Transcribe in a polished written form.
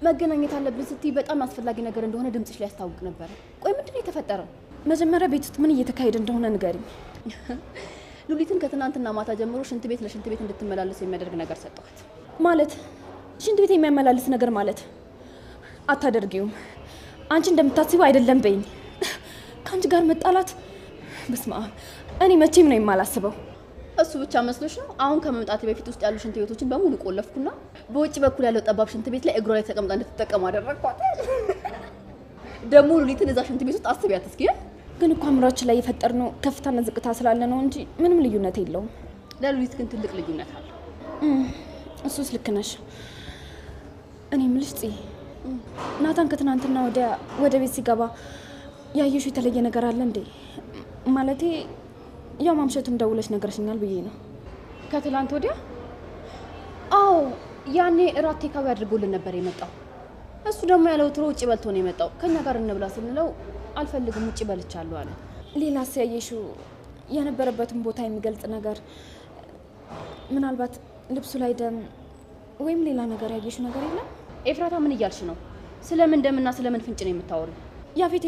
መገናኘት አለብን ስትይ በጣም አስፈላጊ ነገር እንደሆነ ድምጽሽ ላይ ያስታውቅ ነበር። ቆይ ምንድነው የተፈጠረው? መጀመሪያ ቤት ውስጥ ምን እየተካሄደ እንደሆነ ንገሪኝ። ሉሊትን ከትናንትና ማታ ጀምሮ ሽንት ቤት ለሽንት ቤት እንድትመላለስ የሚያደርግ ነገር ሰጠኋት። ማለት ሽንት ቤት የሚያመላልስ ነገር ማለት? አታደርጊውም። አንቺ እንደምታስቢው አይደለም በይኝ። ከአንቺ ጋር መጣላት በስመ አብ፣ እኔ መቼም ነው የማላስበው። እሱ ብቻ መስሎሽ ነው? አሁን ከመምጣቴ በፊት ውስጥ ያሉ ሽንት ቤቶችን በሙሉ ቆለፍኩና በውጭ በኩል ያለው ጠባብ ሽንት ቤት ላይ እግሯ ላይ ተቀምጣ እንድትጠቀም አደረግኳት። ደግሞ ሉሊትን እዛ ሽንት ቤት ውስጥ አስቢያት እስኪ። ግን እኮ አእምሯችን ላይ የፈጠርነው ከፍታና ዝቅታ ስላለ ነው እንጂ ምንም ልዩነት የለውም። ለሉሊት ግን ትልቅ ልዩነት አለ። እሱስ ልክ ነሽ። እኔ የምልሽ ጽ ናታን ከትናንትና ወደ ቤት ሲገባ ያየሽው የተለየ ነገር አለ እንዴ? ማለቴ ያው ማምሸቱም ደውለሽ ነገርሽኛል ብዬ ነው። ከትላንት ወዲያ? አዎ ያኔ እራት ቴካዊ አድርጎልን ነበር የመጣው። እሱ ደግሞ ያለው ትሮ ውጪ በልቶ ነው የመጣው። ከኛ ጋር እንብላ ስንለው አልፈልግም ውጪ በልቻለሁ አለ። ሌላስ ያየሽው የነበረበትን ቦታ የሚገልጽ ነገር? ምናልባት ልብሱ ላይ ደም ወይም ሌላ ነገር ያየሽው ነገር የለም? ኤፍራታ ምን እያልሽ ነው? ስለምን ደምና ስለምን ፍንጭ ነው የምታወሪው? ያፌት